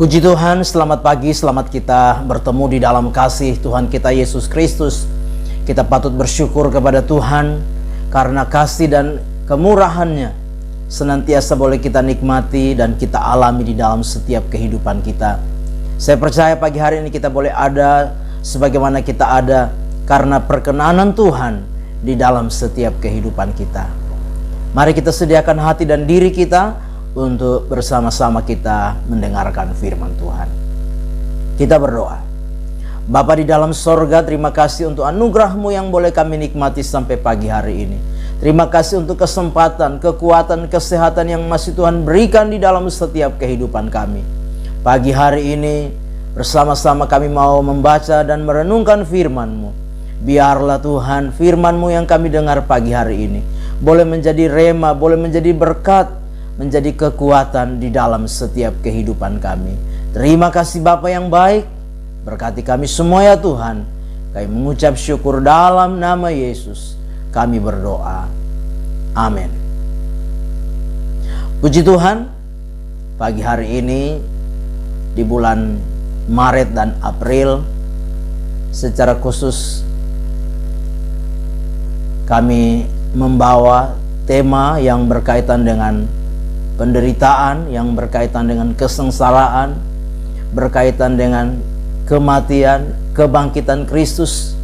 Puji Tuhan, selamat pagi, selamat kita bertemu di dalam kasih Tuhan kita Yesus Kristus. Kita patut bersyukur kepada Tuhan karena kasih dan kemurahan-Nya senantiasa boleh kita nikmati dan kita alami di dalam setiap kehidupan kita. Saya percaya pagi hari ini kita boleh ada sebagaimana kita ada karena perkenanan Tuhan di dalam setiap kehidupan kita. Mari kita sediakan hati dan diri kita untuk bersama-sama kita mendengarkan firman Tuhan. Kita berdoa. Bapa di dalam sorga, terima kasih untuk anugerah-Mu yang boleh kami nikmati sampai pagi hari ini. Terima kasih untuk kesempatan, kekuatan, kesehatan yang masih Tuhan berikan di dalam setiap kehidupan kami. Pagi hari ini bersama-sama kami mau membaca dan merenungkan firman-Mu. Biarlah Tuhan firman-Mu yang kami dengar pagi hari ini boleh menjadi rema, boleh menjadi berkat, menjadi kekuatan di dalam setiap kehidupan kami. Terima kasih Bapa yang baik, berkati kami semua ya Tuhan. Kami mengucap syukur dalam nama Yesus kami berdoa, amin. Puji Tuhan, pagi hari ini di bulan Maret dan April secara khusus kami membawa tema yang berkaitan dengan penderitaan, yang berkaitan dengan kesengsaraan, berkaitan dengan kematian, kebangkitan Kristus,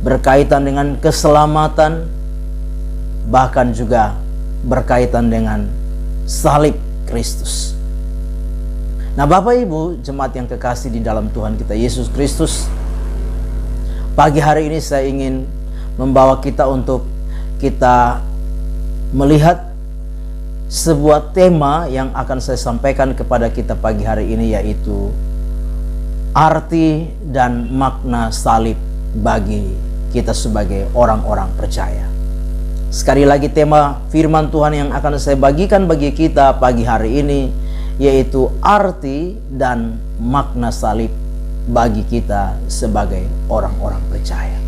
berkaitan dengan keselamatan, bahkan juga berkaitan dengan salib Kristus. Nah, Bapak Ibu, jemaat yang kekasih di dalam Tuhan kita Yesus Kristus, pagi hari ini saya ingin membawa kita untuk kita melihat sebuah tema yang akan saya sampaikan kepada kita pagi hari ini, yaitu arti dan makna salib bagi kita sebagai orang-orang percaya. Sekali lagi, tema firman Tuhan yang akan saya bagikan bagi kita pagi hari ini yaitu arti dan makna salib bagi kita sebagai orang-orang percaya.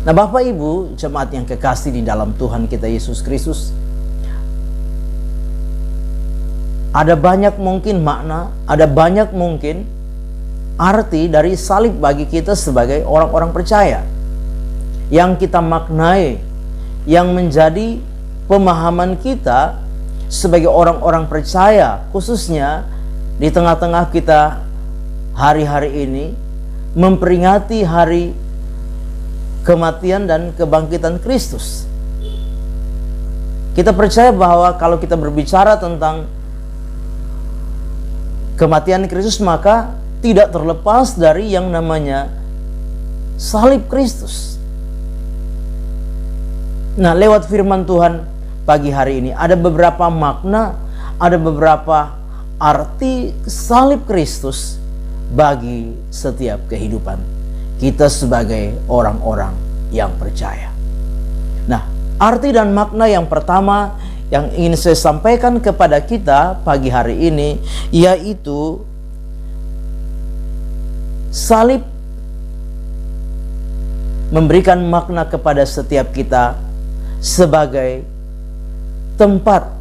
Nah, Bapak Ibu, jemaat yang kekasih di dalam Tuhan kita Yesus Kristus, ada banyak mungkin makna, ada banyak mungkin arti dari salib bagi kita sebagai orang-orang percaya yang kita maknai, yang menjadi pemahaman kita sebagai orang-orang percaya, khususnya di tengah-tengah kita hari-hari ini memperingati hari kematian dan kebangkitan Kristus. Kita percaya bahwa kalau kita berbicara tentang kematian Kristus, maka tidak terlepas dari yang namanya salib Kristus. Nah, lewat firman Tuhan pagi hari ini ada beberapa makna, ada beberapa arti salib Kristus bagi setiap kehidupan kita sebagai orang-orang yang percaya. Nah, arti dan makna yang pertama yang ingin saya sampaikan kepada kita pagi hari ini yaitu salib memberikan makna kepada setiap kita sebagai tempat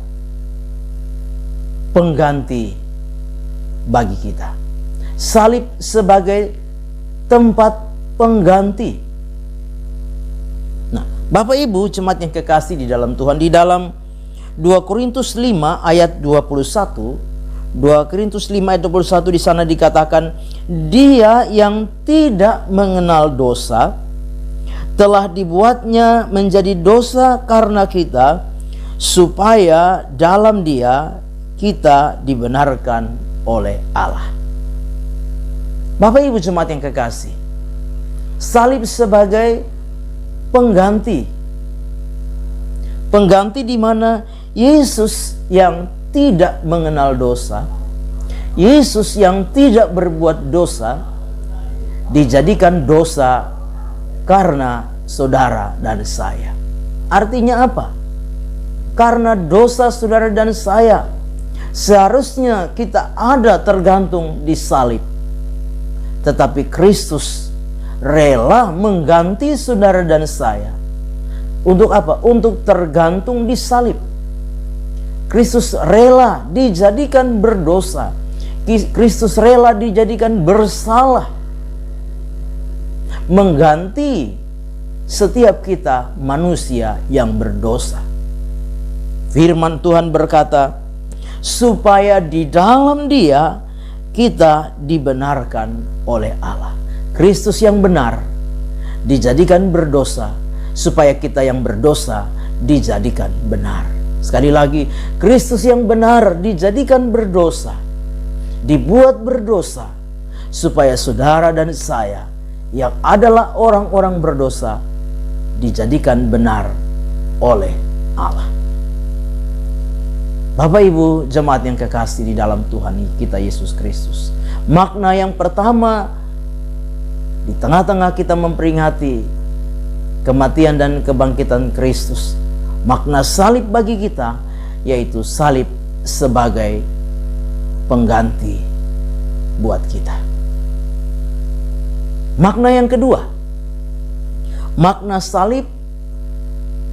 pengganti bagi kita. Salib sebagai tempat pengganti. Nah, Bapak Ibu jemaat yang kekasih di dalam Tuhan, di dalam 2 Korintus 5 ayat 21, 2 Korintus 5 ayat 21 di sana dikatakan, Dia yang tidak mengenal dosa telah dibuatnya menjadi dosa karena kita, supaya dalam Dia kita dibenarkan oleh Allah. Bapak Ibu jemaat yang kekasih, salib sebagai pengganti. Pengganti di mana Yesus yang tidak mengenal dosa, Yesus yang tidak berbuat dosa, dijadikan dosa karena saudara dan saya. Artinya apa? Karena dosa saudara dan saya, seharusnya kita ada tergantung di salib. Tetapi Kristus rela mengganti saudara dan saya. Untuk apa? Untuk tergantung di salib. Kristus rela dijadikan berdosa. Kristus rela dijadikan bersalah, mengganti setiap kita manusia yang berdosa. Firman Tuhan berkata, supaya di dalam Dia kita dibenarkan oleh Allah. Kristus yang benar dijadikan berdosa, supaya kita yang berdosa dijadikan benar. Sekali lagi, Kristus yang benar dijadikan berdosa, dibuat berdosa, supaya saudara dan saya yang adalah orang-orang berdosa dijadikan benar oleh Allah. Bapak Ibu jemaat yang kekasih di dalam Tuhan kita Yesus Kristus, makna yang pertama di tengah-tengah kita memperingati kematian dan kebangkitan Kristus, makna salib bagi kita yaitu salib sebagai pengganti buat kita. Makna yang kedua, makna salib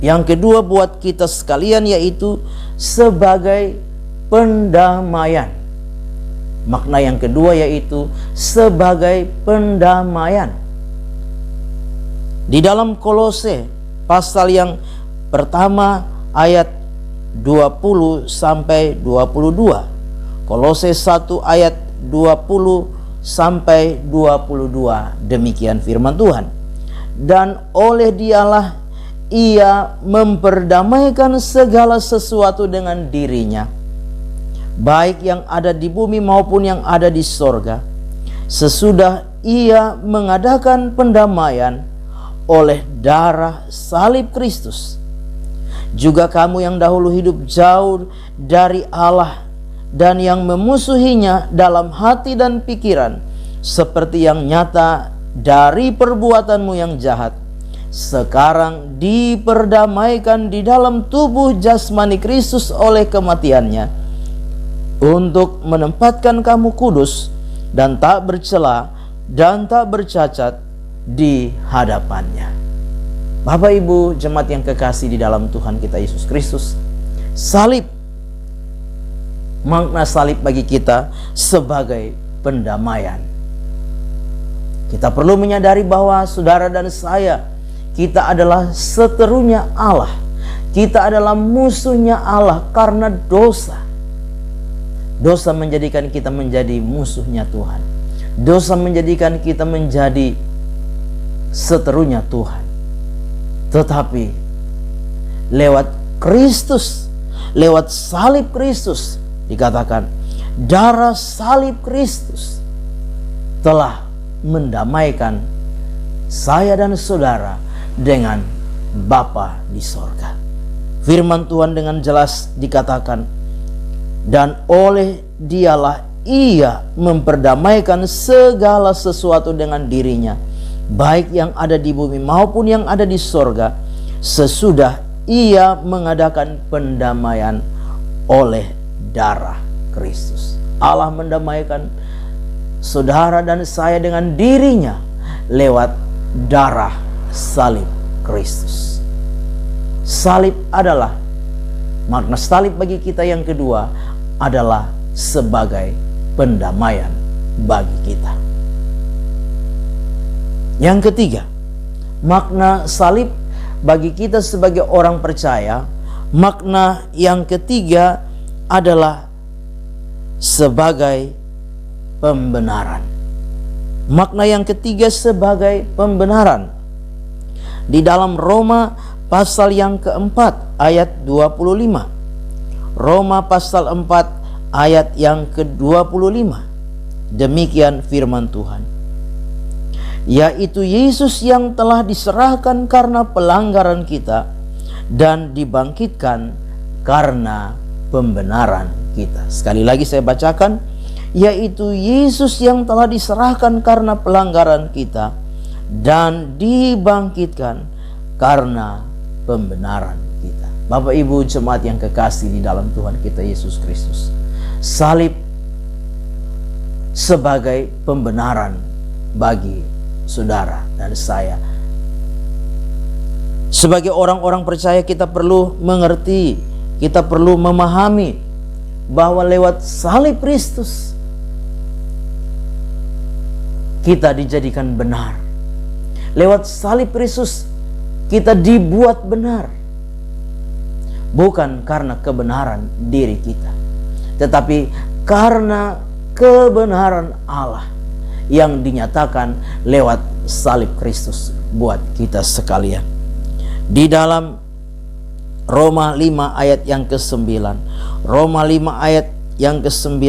yang kedua buat kita sekalian yaitu sebagai pendamaian. Makna yang kedua yaitu sebagai pendamaian. Di dalam Kolose pasal yang pertama ayat 20 sampai 22. Kolose 1 ayat 20 sampai 22. Demikian firman Tuhan. Dan oleh Dialah Ia memperdamaikan segala sesuatu dengan dirinya, baik yang ada di bumi maupun yang ada di sorga, sesudah Ia mengadakan pendamaian oleh darah salib Kristus. Juga kamu yang dahulu hidup jauh dari Allah dan yang memusuhinya dalam hati dan pikiran, seperti yang nyata dari perbuatanmu yang jahat, sekarang diperdamaikan di dalam tubuh jasmani Kristus oleh kematiannya, untuk menempatkan kamu kudus dan tak bercela dan tak bercacat di hadapannya. Bapak Ibu jemaat yang kekasih di dalam Tuhan kita Yesus Kristus, salib, makna salib bagi kita sebagai pendamaian. Kita perlu menyadari bahwa saudara dan saya, kita adalah seterunya Allah. Kita adalah musuhnya Allah karena dosa. Dosa menjadikan kita menjadi musuhnya Tuhan. Dosa menjadikan kita menjadi seterunya Tuhan. Tetapi lewat Kristus, lewat salib Kristus, dikatakan darah salib Kristus telah mendamaikan saya dan saudara dengan Bapa di sorga. Firman Tuhan dengan jelas dikatakan, dan oleh Dialah Ia memperdamaikan segala sesuatu dengan dirinya, baik yang ada di bumi maupun yang ada di sorga, sesudah Ia mengadakan pendamaian oleh darah Kristus. Allah mendamaikan saudara dan saya dengan dirinya lewat darah salib Kristus. Salib adalah, makna salib bagi kita yang kedua adalah sebagai pendamaian bagi kita. Yang ketiga, makna salib bagi kita sebagai orang percaya, makna yang ketiga adalah sebagai pembenaran. Makna yang ketiga sebagai pembenaran. Di dalam Roma pasal yang keempat ayat 25. Roma pasal 4 ayat yang ke-25. Demikian firman Tuhan. Yaitu Yesus yang telah diserahkan karena pelanggaran kita dan dibangkitkan karena pembenaran kita. Sekali lagi saya bacakan, yaitu Yesus yang telah diserahkan karena pelanggaran kita dan dibangkitkan karena pembenaran kita. Bapak Ibu jemaat yang kekasih di dalam Tuhan kita Yesus Kristus, salib sebagai pembenaran bagi saudara dan saya. Sebagai orang-orang percaya kita perlu mengerti, kita perlu memahami bahwa lewat salib Kristus kita dijadikan benar. Lewat salib Kristus kita dibuat benar. Bukan karena kebenaran diri kita, tetapi karena kebenaran Allah yang dinyatakan lewat salib Kristus buat kita sekalian. Di dalam Roma 5 ayat yang ke-9, Roma 5 ayat yang ke-9,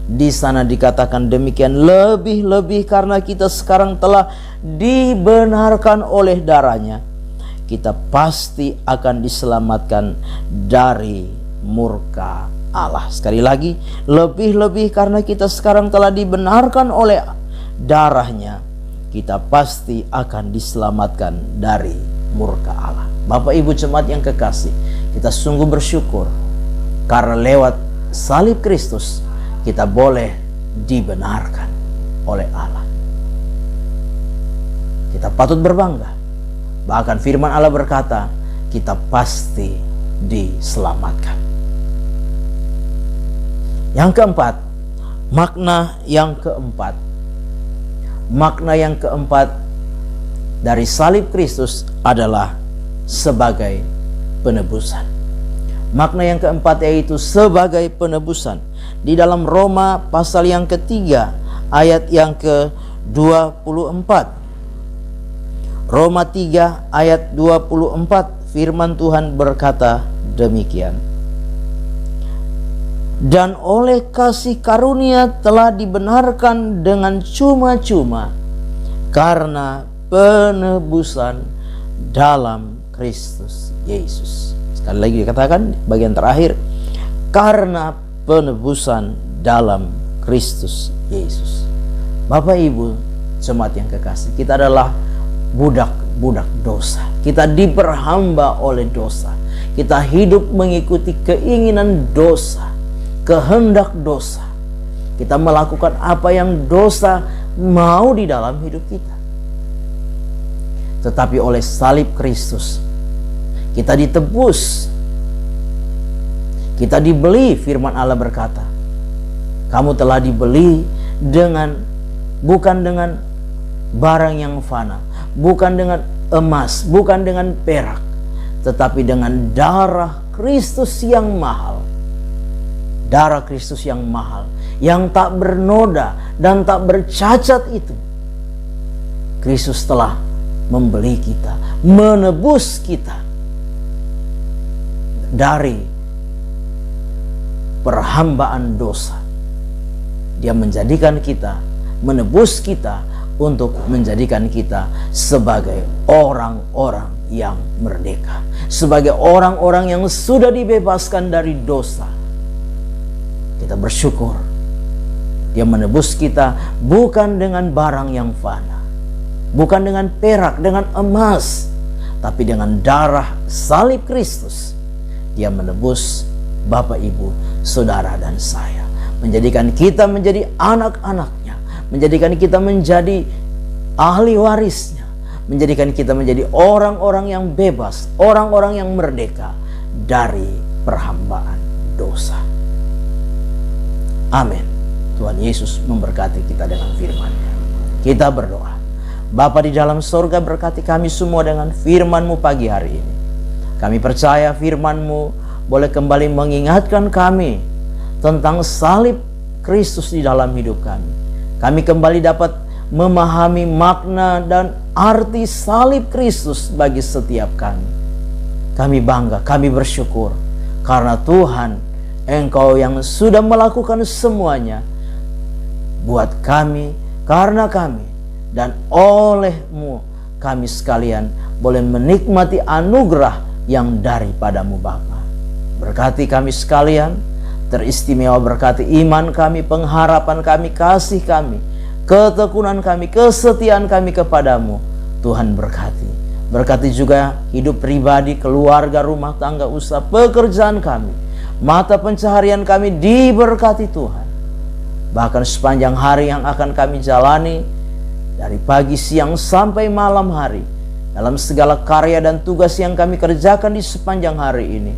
di sana dikatakan demikian, lebih-lebih karena kita sekarang telah dibenarkan oleh darahnya, kita pasti akan diselamatkan dari murka Allah. Sekali lagi, lebih-lebih karena kita sekarang telah dibenarkan oleh darahnya, kita pasti akan diselamatkan dari murka Allah. Bapak Ibu jemaat yang kekasih, kita sungguh bersyukur karena lewat salib Kristus kita boleh dibenarkan oleh Allah. Kita patut berbangga. Bahkan firman Allah berkata, kita pasti diselamatkan. Yang keempat, makna yang keempat. Makna yang keempat dari salib Kristus adalah sebagai penebusan. Makna yang keempat yaitu sebagai penebusan. Di dalam Roma pasal yang ketiga ayat yang ke-24. Roma 3 ayat 24, firman Tuhan berkata demikian. Dan oleh kasih karunia telah dibenarkan dengan cuma-cuma karena penebusan dalam Kristus Yesus. Sekali lagi dikatakan bagian terakhir, karena penebusan dalam Kristus Yesus. Bapak Ibu jemaat yang kekasih, kita adalah budak-budak dosa. Kita diperhamba oleh dosa. Kita hidup mengikuti keinginan dosa, kehendak dosa. Kita melakukan apa yang dosa mau di dalam hidup kita. Tetapi oleh salib Kristus kita ditebus. Kita dibeli, firman Allah berkata, kamu telah dibeli bukan dengan barang yang fana, bukan dengan emas, bukan dengan perak, tetapi dengan darah Kristus yang mahal. Darah Kristus yang mahal, yang tak bernoda dan tak bercacat itu. Kristus telah membeli kita, menebus kita dari perhambaan dosa. Dia menjadikan kita, menebus kita untuk menjadikan kita sebagai orang-orang yang merdeka, sebagai orang-orang yang sudah dibebaskan dari dosa. Kita bersyukur Dia menebus kita bukan dengan barang yang fana, bukan dengan perak, dengan emas, tapi dengan darah salib Kristus. Dia menebus Bapak, Ibu, Saudara, dan saya, menjadikan kita menjadi anak-anaknya, menjadikan kita menjadi ahli warisnya, menjadikan kita menjadi orang-orang yang bebas, orang-orang yang merdeka dari perhambaan dosa. Amin. Tuhan Yesus memberkati kita dengan firman-Nya. Kita berdoa. Bapa di dalam sorga, berkati kami semua dengan firman-Mu pagi hari ini. Kami percaya firman-Mu boleh kembali mengingatkan kami tentang salib Kristus di dalam hidup kami. Kami kembali dapat memahami makna dan arti salib Kristus bagi setiap kami. Kami bangga, kami bersyukur karena Tuhan, Engkau yang sudah melakukan semuanya buat kami, karena kami, dan oleh-Mu kami sekalian boleh menikmati anugerah yang daripadamu Bapa. Berkati kami sekalian, teristimewa berkati iman kami, pengharapan kami, kasih kami, ketekunan kami, kesetiaan kami kepadamu. Tuhan berkati. Berkati juga hidup pribadi, keluarga, rumah tangga, usaha, pekerjaan kami. Mata pencaharian kami diberkati Tuhan. Bahkan sepanjang hari yang akan kami jalani, dari pagi, siang, sampai malam hari, dalam segala karya dan tugas yang kami kerjakan di sepanjang hari ini,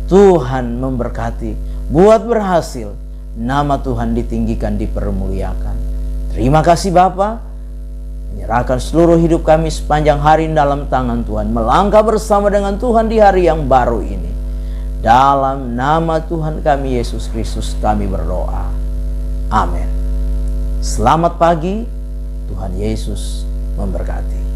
Tuhan memberkati, buat berhasil, nama Tuhan ditinggikan, dipermuliakan. Terima kasih Bapa, menyerahkan seluruh hidup kami sepanjang hari dalam tangan Tuhan, melangkah bersama dengan Tuhan di hari yang baru ini. Dalam nama Tuhan kami Yesus Kristus kami berdoa. Amin. Selamat pagi, Tuhan Yesus memberkati.